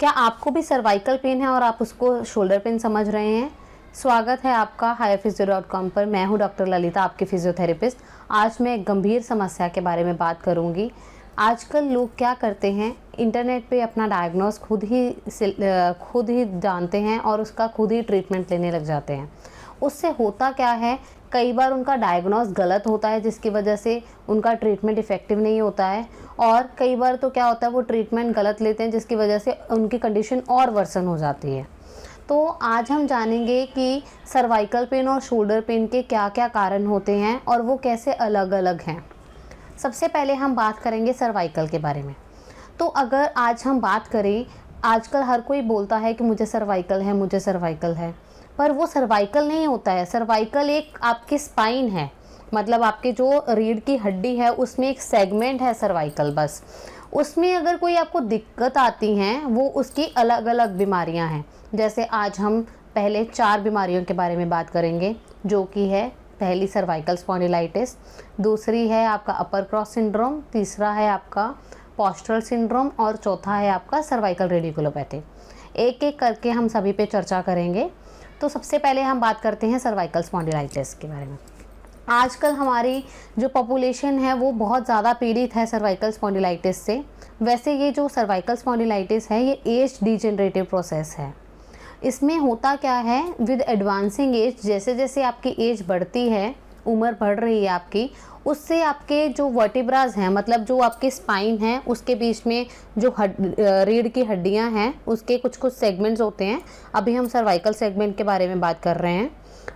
क्या आपको भी सर्वाइकल पेन है और आप उसको शोल्डर पेन समझ रहे हैं? स्वागत है आपका highphysio.com पर। मैं हूं डॉक्टर ललिता, आपकी फिजियोथेरेपिस्ट। आज मैं एक गंभीर समस्या के बारे में बात करूंगी। आजकल लोग क्या करते हैं, इंटरनेट पे अपना डायग्नोस खुद ही जानते हैं और उसका खुद ही ट्रीटमेंट लेने लग जाते हैं। उससे होता क्या है, कई बार उनका डायग्नोस गलत होता है जिसकी वजह से उनका ट्रीटमेंट इफ़ेक्टिव नहीं होता है, और कई बार तो क्या होता है वो ट्रीटमेंट गलत लेते हैं जिसकी वजह से उनकी कंडीशन और वर्सन हो जाती है। तो आज हम जानेंगे कि सर्वाइकल पेन और शोल्डर पेन के क्या क्या कारण होते हैं और वो कैसे अलग अलग हैं। सबसे पहले हम बात करेंगे सर्वाइकल के बारे में। तो अगर आज हम बात करें, आजकल हर कोई बोलता है कि मुझे सर्वाइकल है, मुझे सर्वाइकल है, पर वो सर्वाइकल नहीं होता है। सर्वाइकल एक आपकी स्पाइन है, मतलब आपके जो रीढ़ की हड्डी है उसमें एक सेगमेंट है सर्वाइकल, बस। उसमें अगर कोई आपको दिक्कत आती हैं, वो उसकी अलग अलग बीमारियां हैं। जैसे आज हम पहले 4 बीमारियों के बारे में बात करेंगे, जो कि है पहली सर्वाइकल स्पॉन्डिलाइटिस, दूसरी है आपका अपर क्रॉस सिंड्रोम, तीसरा है आपका पोस्टरल सिंड्रोम और चौथा है आपका सर्वाइकल रेडिकुलोपैथी। एक एक करके हम सभी पे चर्चा करेंगे। तो सबसे पहले हम बात करते हैं सर्वाइकल स्पॉन्डिलाइटिस के बारे में। आजकल हमारी जो पॉपुलेशन है वो बहुत ज़्यादा पीड़ित है सर्वाइकल स्पॉन्डिलाइटिस से। वैसे ये जो सर्वाइकल स्पॉन्डिलाइटिस है ये एज डिजेनरेटिव प्रोसेस है। इसमें होता क्या है, विद एडवांसिंग एज, जैसे जैसे आपकी एज बढ़ती है, उम्र बढ़ रही है आपकी, उससे आपके जो वर्टिब्राज हैं, मतलब जो आपके स्पाइन है उसके बीच में जो रीढ़ की हड्डियां हैं उसके कुछ कुछ सेगमेंट्स होते हैं। अभी हम सर्वाइकल सेगमेंट के बारे में बात कर रहे हैं।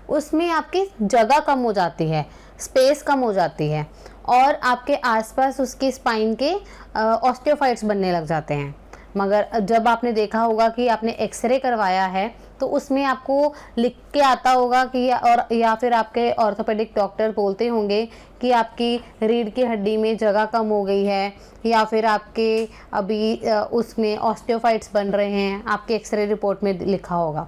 उसमें आपकी जगह कम हो जाती है, स्पेस कम हो जाती है, और आपके आसपास उसके स्पाइन के ऑस्टियोफाइट्स बनने लग जाते हैं। मगर जब आपने देखा होगा कि आपने एक्सरे करवाया है तो उसमें आपको लिख के आता होगा कि या फिर आपके ऑर्थोपेडिक डॉक्टर बोलते होंगे कि आपकी रीढ़ की हड्डी में जगह कम हो गई है, या फिर आपके अभी उसमें ऑस्टियोफाइट्स बन रहे हैं, आपके एक्सरे रिपोर्ट में लिखा होगा।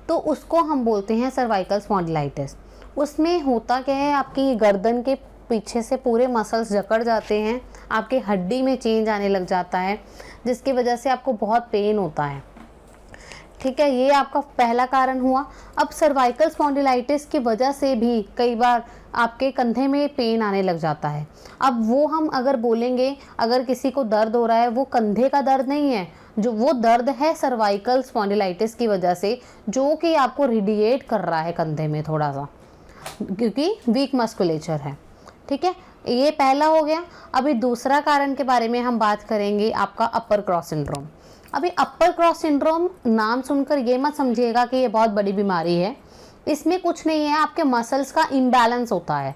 तो उसको हम बोलते हैं सर्वाइकल स्पॉन्डिलाइटिस। उसमें होता क्या है, आपकी गर्दन के पीछे से पूरे मसल्स जकड़ जाते हैं, आपके हड्डी में चेंज आने लग जाता है, जिसकी वजह से आपको बहुत पेन होता है। ठीक है, ये आपका पहला कारण हुआ। अब सर्वाइकल स्पॉन्डिलाइटिस की वजह से भी कई बार आपके कंधे में पेन आने लग जाता है। अब वो हम अगर बोलेंगे, अगर किसी को दर्द हो रहा है, वो कंधे का दर्द नहीं है, जो वो दर्द है सर्वाइकल स्पॉन्डिलाइटिस की वजह से, जो कि आपको रेडिएट कर रहा है कंधे में थोड़ा सा, क्योंकि वीक मस्कुलेचर है। ठीक है, ये पहला हो गया। अभी दूसरा कारण के बारे में हम बात करेंगे, आपका अपर क्रॉस सिंड्रोम। अभी अपर क्रॉस सिंड्रोम नाम सुनकर ये मत समझिएगा कि ये बहुत बड़ी बीमारी है। इसमें कुछ नहीं है, आपके मसल्स का इम्बैलेंस होता है,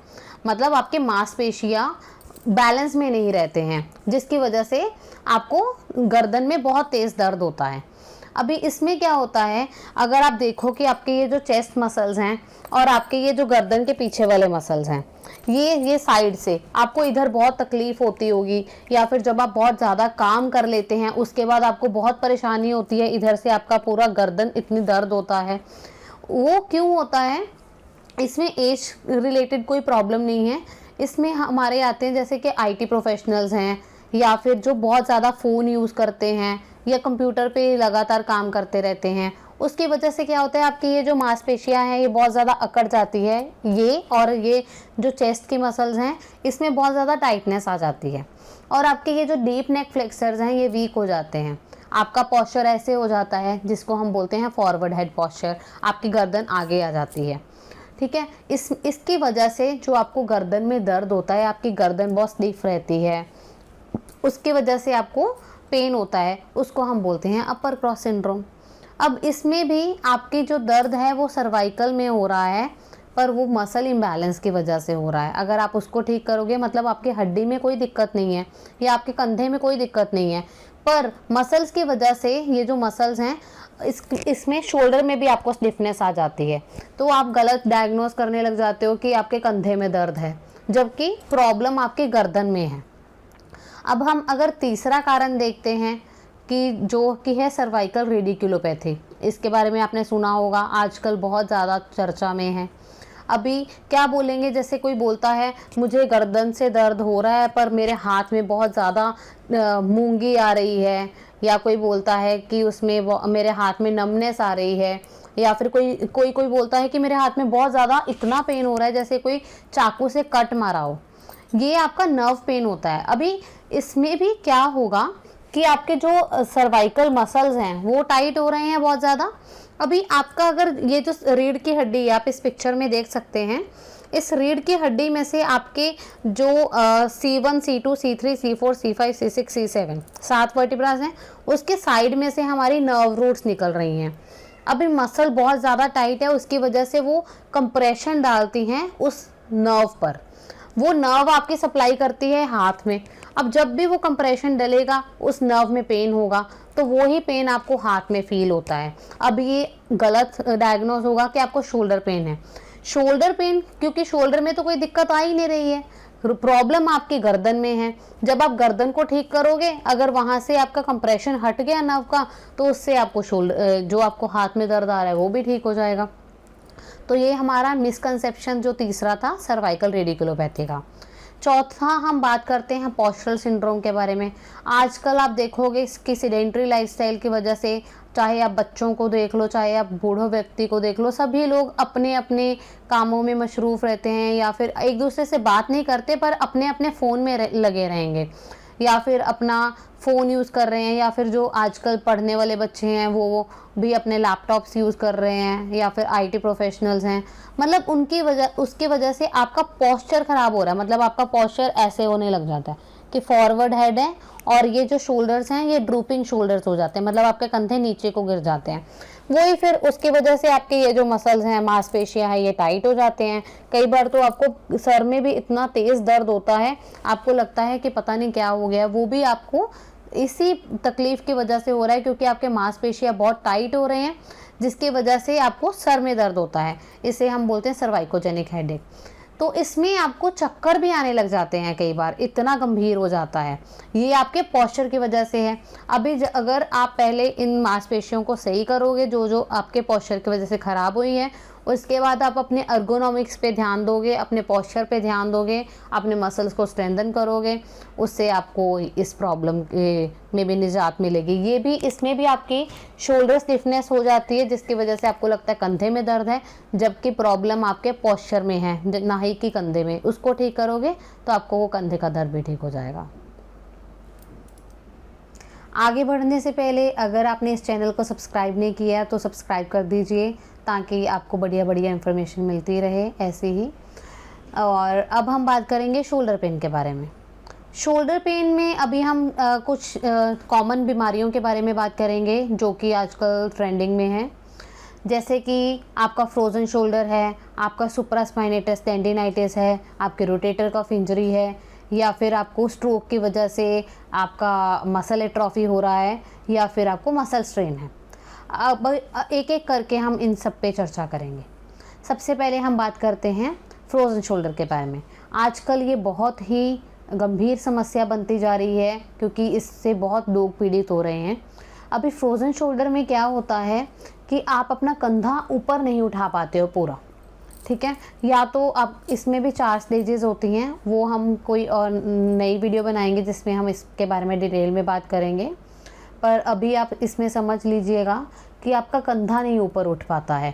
मतलब आपके मांसपेशियां बैलेंस में नहीं रहते हैं, जिसकी वजह से आपको गर्दन में बहुत तेज़ दर्द होता है। अभी इसमें क्या होता है, अगर आप देखो कि आपके ये जो चेस्ट मसल्स हैं और आपके ये जो गर्दन के पीछे वाले मसल्स हैं, ये साइड से आपको इधर बहुत तकलीफ होती होगी, या फिर जब आप बहुत ज़्यादा काम कर लेते हैं उसके बाद आपको बहुत परेशानी होती है, इधर से आपका पूरा गर्दन इतनी दर्द होता है। वो क्यों होता है? इसमें एज रिलेटेड कोई प्रॉब्लम नहीं है। इसमें हमारे आते हैं जैसे कि आईटी प्रोफेशनल्स हैं, या फिर जो बहुत ज़्यादा फ़ोन यूज़ करते हैं या कंप्यूटर पे लगातार काम करते रहते हैं, उसकी वजह से क्या होता है, आपकी ये जो मांसपेशियां हैं ये बहुत ज़्यादा अकड़ जाती है, ये और ये जो चेस्ट की मसल्स हैं इसमें बहुत ज़्यादा टाइटनेस आ जाती है, और आपके ये जो डीप नेक फ्लेक्सर्स हैं ये वीक हो जाते हैं। आपका पॉस्चर ऐसे हो जाता है जिसको हम बोलते हैं फॉरवर्ड हेड पॉस्चर, आपकी गर्दन आगे आ जाती है। ठीक है, इसकी वजह से जो आपको गर्दन में दर्द होता है, आपकी गर्दन बहुत स्टिफ रहती है, उसकी वजह से आपको पेन होता है, उसको हम बोलते हैं अपर क्रॉस सिंड्रोम। अब इसमें भी आपकी जो दर्द है वो सर्वाइकल में हो रहा है, पर वो मसल इम्बैलेंस की वजह से हो रहा है। अगर आप उसको ठीक करोगे, मतलब आपकी हड्डी में कोई दिक्कत नहीं है या आपके कंधे में कोई दिक्कत नहीं है, पर मसल्स की वजह से ये जो मसल्स हैं इसमें शोल्डर में भी आपको स्टिफनेस आ जाती है, तो आप गलत डायग्नोस करने लग जाते हो कि आपके कंधे में दर्द है, जबकि प्रॉब्लम आपके गर्दन में है। अब हम अगर तीसरा कारण देखते हैं कि जो कि है सर्वाइकल रेडिकुलोपैथी, इसके बारे में आपने सुना होगा, आजकल बहुत ज़्यादा चर्चा में है। अभी क्या बोलेंगे, जैसे कोई बोलता है मुझे गर्दन से दर्द हो रहा है पर मेरे हाथ में बहुत ज़्यादा मूंगी आ रही है, या कोई बोलता है कि उसमें मेरे हाथ में नमनेस आ रही है, या फिर कोई बोलता है कि मेरे हाथ में बहुत ज़्यादा इतना पेन हो रहा है जैसे कोई चाकू से कट मारा हो। ये आपका नर्व पेन होता है। अभी इसमें भी क्या होगा कि आपके जो सर्वाइकल मसल्स हैं वो टाइट हो रहे हैं बहुत ज़्यादा। अभी आपका अगर ये जो रीढ़ की हड्डी है, आप इस पिक्चर में देख सकते हैं, इस रीढ़ की हड्डी में से आपके जो C1, C2, C3, C4, C5, C6, C7 7 vertebras हैं, उसके साइड में से हमारी नर्व रूट्स निकल रही हैं। अभी मसल बहुत ज़्यादा टाइट है, उसकी वजह से वो कंप्रेशन डालती हैं उस नर्व पर। वो नर्व आपकी सप्लाई करती है हाथ में। अब जब भी वो कंप्रेशन डलेगा उस नर्व में पेन होगा, तो वो ही पेन आपको हाथ में फील होता है। अब ये गलत डायग्नोज होगा कि आपको शोल्डर पेन है। शोल्डर पेन, क्योंकि शोल्डर में तो कोई दिक्कत आ ही नहीं रही है, प्रॉब्लम आपकी गर्दन में है। जब आप गर्दन को ठीक करोगे, अगर वहाँ से आपका कंप्रेशन हट गया नर्व का, तो उससे आपको शोल्डर, जो आपको हाथ में दर्द आ रहा है वो भी ठीक हो जाएगा। तो ये हमारा मिसकंसेप्शन जो तीसरा था सर्वाइकल रेडिकुलोपैथी का। चौथा हम बात करते हैं पॉस्चरल सिंड्रोम के बारे में। आजकल आप देखोगे इसकी सीडेंट्री लाइफस्टाइल की वजह से, चाहे आप बच्चों को देख लो, चाहे आप बूढ़ों व्यक्ति को देख लो, सभी लोग अपने अपने कामों में मशरूफ़ रहते हैं, या फिर एक दूसरे से बात नहीं करते पर अपने अपने फ़ोन में लगे रहेंगे, या फिर अपना फ़ोन यूज़ कर रहे हैं, या फिर जो आजकल पढ़ने वाले बच्चे हैं वो भी अपने लैपटॉप्स यूज़ कर रहे हैं, या फिर IT प्रोफेशनल्स हैं। मतलब उसकी वजह से आपका पोस्चर ख़राब हो रहा है। मतलब आपका पोस्चर ऐसे होने लग जाता है कि फॉरवर्ड हेड है और ये जो शोल्डर्स हैं ये ड्रूपिंग शोल्डर्स हो जाते हैं, मतलब आपके कंधे नीचे को गिर जाते हैं। वही फिर उसकी वजह से आपके ये जो मसल्स हैं, मांसपेशियां हैं, ये टाइट हो जाते हैं। कई बार तो आपको सर में भी इतना तेज़ दर्द होता है, आपको लगता है कि पता नहीं क्या हो गया। वो भी आपको इसी तकलीफ़ की वजह से हो रहा है, क्योंकि आपके मांसपेशियां बहुत टाइट हो रहे हैं, जिसकी वजह से आपको सर में दर्द होता है। इसे हम बोलते हैं सर्वाइकोजेनिक हेडेक। तो इसमें आपको चक्कर भी आने लग जाते हैं, कई बार इतना गंभीर हो जाता है। ये आपके पोस्चर की वजह से है। अभी अगर आप पहले इन मांसपेशियों को सही करोगे जो जो आपके पोस्चर की वजह से ख़राब हुई हैं, उसके बाद आप अपने अर्गोनॉमिक्स पे ध्यान दोगे, अपने पोस्चर पे ध्यान दोगे, अपने मसल्स को स्ट्रेंथन करोगे, उससे आपको इस प्रॉब्लम में भी निजात मिलेगी। ये भी, इसमें भी आपकी शोल्डर स्टिफनेस हो जाती है, जिसकी वजह से आपको लगता है कंधे में दर्द है, जबकि प्रॉब्लम आपके पोस्चर में है, ना ही कि कंधे में। उसको ठीक करोगे तो आपको वो कंधे का दर्द भी ठीक हो जाएगा। आगे बढ़ने से पहले अगर आपने इस चैनल को सब्सक्राइब नहीं किया तो सब्सक्राइब कर दीजिए, ताकि आपको बढ़िया बढ़िया इन्फॉर्मेशन मिलती रहे ऐसे ही। और अब हम बात करेंगे शोल्डर पेन के बारे में। शोल्डर पेन में अभी हम कुछ कॉमन बीमारियों के बारे में बात करेंगे जो कि आजकल ट्रेंडिंग में है, जैसे कि आपका फ्रोज़न शोल्डर है, आपका सुप्रास्पाइनेटस टेंडिनाइटिस है, आपके रोटेटर कफ इंजरी है, या फिर आपको स्ट्रोक की वजह से आपका मसल एट्रोफी हो रहा है, या फिर आपको मसल स्ट्रेन है। अब एक एक करके हम इन सब पे चर्चा करेंगे। सबसे पहले हम बात करते हैं फ्रोज़न शोल्डर के बारे में। आजकल ये बहुत ही गंभीर समस्या बनती जा रही है, क्योंकि इससे बहुत लोग पीड़ित हो रहे हैं। अभी फ्रोज़न शोल्डर में क्या होता है कि आप अपना कंधा ऊपर नहीं उठा पाते हो पूरा, ठीक है। या तो आप, इसमें भी 4 स्टेजेस होती हैं, वो हम कोई और नई वीडियो बनाएंगे जिसमें हम इसके बारे में डिटेल में बात करेंगे। पर अभी आप इसमें समझ लीजिएगा कि आपका कंधा नहीं ऊपर उठ पाता है।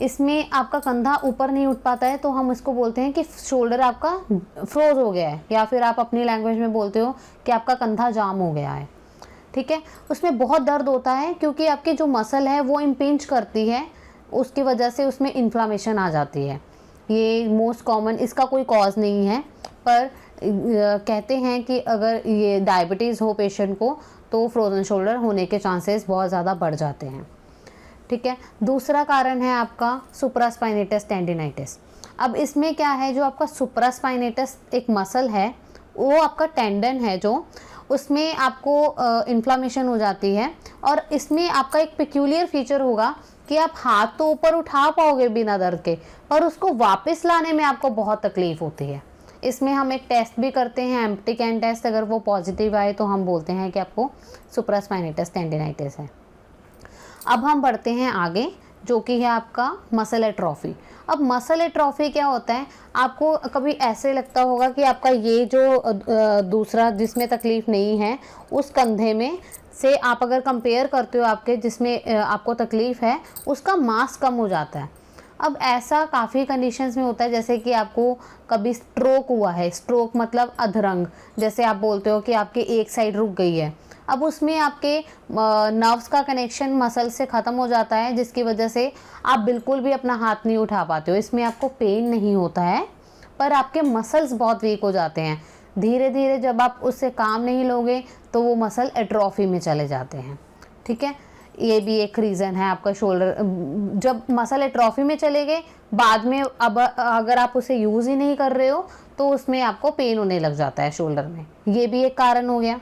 इसमें आपका कंधा ऊपर नहीं उठ पाता है तो हम इसको बोलते हैं कि शोल्डर आपका फ्रोज हो गया है, या फिर आप अपनी लैंग्वेज में बोलते हो कि आपका कंधा जाम हो गया है, ठीक है। उसमें बहुत दर्द होता है, क्योंकि आपकी जो मसल है वो इम्पिंच करती है, उसकी वजह से उसमें इन्फ्लामेशन आ जाती है। ये मोस्ट कॉमन, इसका कोई कॉज नहीं है, पर कहते हैं कि अगर ये डायबिटीज़ हो पेशेंट को तो फ्रोज़न शोल्डर होने के चांसेस बहुत ज़्यादा बढ़ जाते हैं, ठीक है। दूसरा कारण है आपका सुप्रास्पाइनेटस टेंडिनाइटिस। अब इसमें क्या है, जो आपका सुप्रास्पाइनेटस एक मसल है, वो आपका टेंडन है जो, उसमें आपको इन्फ्लामेशन हो जाती है। और इसमें आपका एक पेक्यूलियर फीचर होगा कि आप हाथ तो ऊपर उठा पाओगे बिना दर्द के, पर उसको वापस लाने में आपको बहुत तकलीफ़ होती है। इसमें हम एक टेस्ट भी करते हैं, एम्प्टी कैन टेस्ट। अगर वो पॉजिटिव आए तो हम बोलते हैं कि आपको सुप्रास्पाइनेटस टेंडिनाइटिस है। अब हम बढ़ते हैं आगे, जो कि है आपका मसल एट्रोफी। अब मसल एट्रोफी क्या होता है, आपको कभी ऐसे लगता होगा कि आपका ये जो दूसरा जिसमें तकलीफ़ नहीं है उस कंधे में से आप अगर कंपेयर करते हो आपके जिसमें आपको तकलीफ़ है उसका मास कम हो जाता है। अब ऐसा काफ़ी कंडीशंस में होता है, जैसे कि आपको कभी स्ट्रोक हुआ है, स्ट्रोक मतलब अधरंग, जैसे आप बोलते हो कि आपकी एक साइड रुक गई है, अब उसमें आपके नर्व्स का कनेक्शन मसल से ख़त्म हो जाता है, जिसकी वजह से आप बिल्कुल भी अपना हाथ नहीं उठा पाते हो। इसमें आपको पेन नहीं होता है पर आपके मसल्स बहुत वीक हो जाते हैं। धीरे धीरे जब आप उससे काम नहीं लोगे तो वो मसल एट्रोफी में चले जाते हैं। ठीक है, ये भी एक रीज़न है आपका शोल्डर जब मसल एट्रोफी में चले गए, बाद में अब अगर आप उसे यूज़ ही नहीं कर रहे हो तो उसमें आपको पेन होने लग जाता है शोल्डर में। ये भी एक कारण हो गया।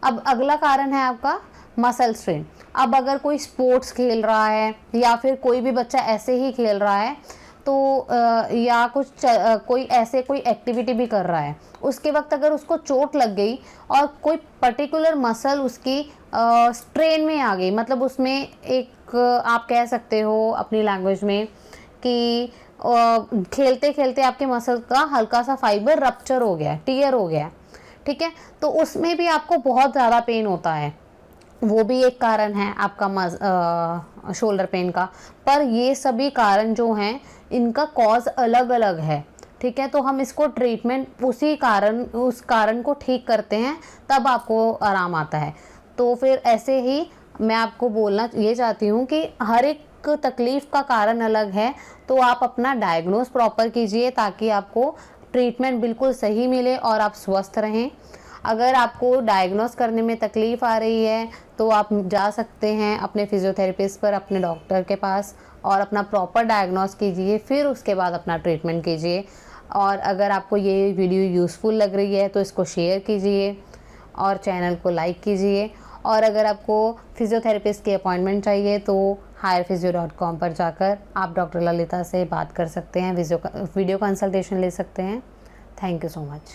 अब अगला कारण है आपका मसल स्ट्रेन। अब अगर कोई स्पोर्ट्स खेल रहा है या फिर कोई भी बच्चा ऐसे ही खेल रहा है तो या कोई ऐसे कोई एक्टिविटी भी कर रहा है, उसके वक्त अगर उसको चोट लग गई और कोई पर्टिकुलर मसल उसकी स्ट्रेन में आ गई, मतलब उसमें एक आप कह सकते हो अपनी लैंग्वेज में कि खेलते खेलते आपके मसल का हल्का सा फाइबर रप्चर हो गया, टियर हो गया। ठीक है, तो उसमें भी आपको बहुत ज़्यादा पेन होता है, वो भी एक कारण है आपका शोल्डर पेन का। पर ये सभी कारण जो हैं इनका कॉज अलग अलग है। ठीक है, तो हम इसको ट्रीटमेंट उस कारण को ठीक करते हैं, तब आपको आराम आता है। तो फिर ऐसे ही मैं आपको बोलना ये चाहती हूँ कि हर एक तकलीफ़ का कारण अलग है, तो आप अपना डायग्नोस प्रॉपर कीजिए ताकि आपको ट्रीटमेंट बिल्कुल सही मिले और आप स्वस्थ रहें। अगर आपको डायग्नोस करने में तकलीफ़ आ रही है तो आप जा सकते हैं अपने फिजियोथेरेपिस्ट पर, अपने डॉक्टर के पास, और अपना प्रॉपर डायग्नोस कीजिए, फिर उसके बाद अपना ट्रीटमेंट कीजिए। और अगर आपको ये वीडियो यूज़फुल लग रही है तो इसको शेयर कीजिए और चैनल को लाइक कीजिए। और अगर आपको फिजियोथेरेपिस्ट की अपॉइंटमेंट चाहिए तो higherphysio.com पर जाकर आप डॉक्टर ललिता से बात कर सकते हैं, वीडियो कंसल्टेशन ले सकते हैं। Thank you so much.